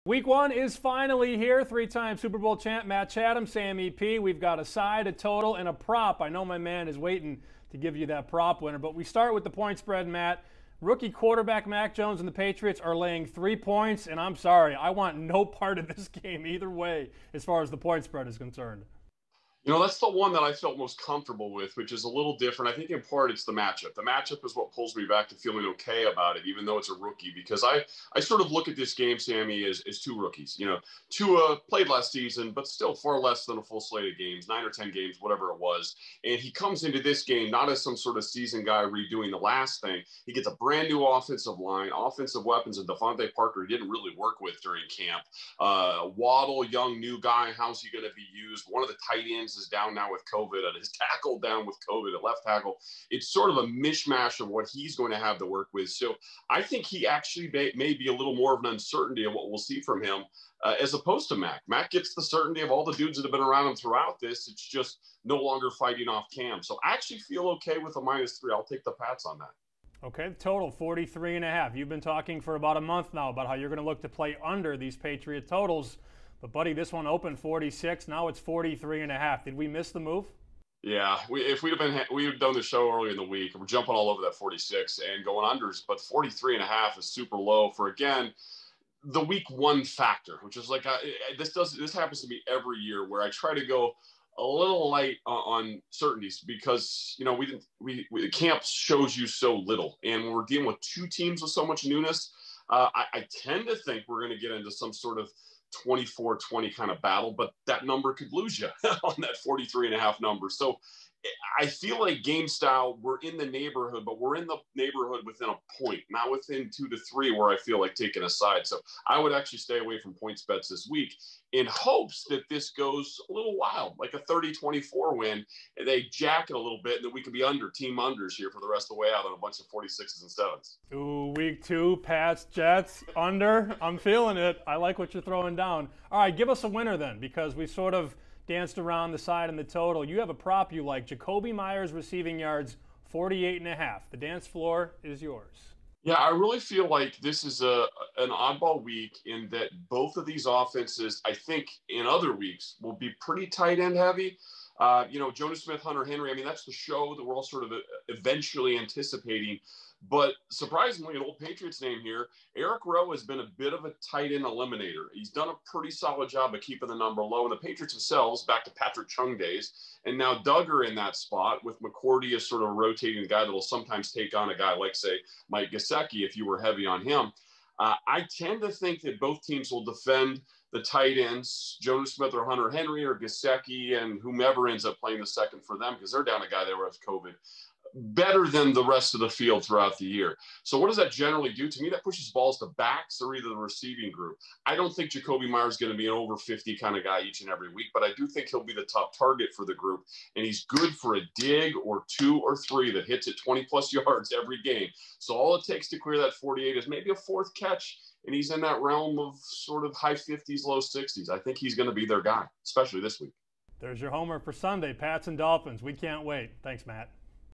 Week one is finally here. Three-time Super Bowl champ Matt Chatham, Sam EP. We've got a side, a total, and a prop. I know my man is waiting to give you that prop winner, but we start with the point spread, Matt. Rookie quarterback Mac Jones and the Patriots are laying 3 points, and I'm sorry, I want no part of this game either way as far as the point spread is concerned. You know, that's the one that I felt most comfortable with, which is a little different. I think in part it's the matchup. The matchup is what pulls me back to feeling okay about it, even though it's a rookie, because I sort of look at this game, Sammy, as two rookies. You know, Tua played last season, but still far less than a full slate of games, 9 or 10 games, whatever it was. And he comes into this game not as some sort of seasoned guy redoing the last thing. He gets a brand new offensive line, offensive weapons, and Devontae Parker he didn't really work with during camp. Waddle, young, new guy, how's he going to be used? One of the tight ends is down now with COVID, and his tackle down with COVID at left tackle. It's sort of a mishmash of what he's going to have to work with. So I think he actually may be a little more of an uncertainty of what we'll see from him as opposed to Mac. Mac gets the certainty of all the dudes that have been around him throughout this. It's just no longer fighting off Cam. So I actually feel okay with a -3. I'll take the Pats on that. Okay, total 43.5. You've been talking for about a month now about how you're going to look to play under these Patriot totals. But, buddy, this one opened 46. Now it's 43.5. Did we miss the move? Yeah, if we'd have done the show earlier in the week. We're jumping all over that 46 and going unders, but 43.5 is super low for, again, the week one factor, which is like this happens to me every year where I try to go a little light on certainties because you know the camp shows you so little, and when we're dealing with two teams with so much newness, I tend to think we're going to get into some sort of 24-20 kind of battle, but that number could lose you on that 43.5 number. So I feel like game style, we're in the neighborhood, but we're in the neighborhood within a point, not within 2 to 3 where I feel like taking a side. So I would actually stay away from points bets this week in hopes that this goes a little wild, like a 30-24 win, and they jack it a little bit, and then we could be team unders here for the rest of the way out on a bunch of 46s and 7s. Ooh, week 2, Pats, Jets, under. I'm feeling it. I like what you're throwing down. All right, give us a winner then, because we sort of danced around the side and the total. You have a prop you like. Jakobi Meyers receiving yards, 48.5. The dance floor is yours. Yeah, I really feel like this is an oddball week in that both of these offenses, I think in other weeks, will be pretty tight end heavy. Jonas Smith, Hunter Henry, I mean, that's the show that we're all sort of eventually anticipating. But surprisingly, an old Patriots name here, Eric Rowe has been a bit of a tight end eliminator. He's done a pretty solid job of keeping the number low. And the Patriots themselves, back to Patrick Chung days, and now Duggar in that spot with McCourty as sort of a rotating guy that will sometimes take on a guy like, say, Mike Gesicki if you were heavy on him. I tend to think that both teams will defend the tight ends, Jonas Smith or Hunter Henry or Gesicki and whomever ends up playing the second for them because they're down a guy there with COVID, better than the rest of the field throughout the year. So what does that generally do? To me, that pushes balls to backs or either the receiving group. I don't think Jakobi Meyers is going to be an over 50 kind of guy each and every week, but I do think he'll be the top target for the group, and he's good for a dig or 2 or 3 that hits it 20-plus yards every game. So all it takes to clear that 48 is maybe a fourth catch, and he's in that realm of sort of high 50s, low 60s. I think he's going to be their guy, especially this week. There's your homer for Sunday, Pats and Dolphins. We can't wait. Thanks, Matt.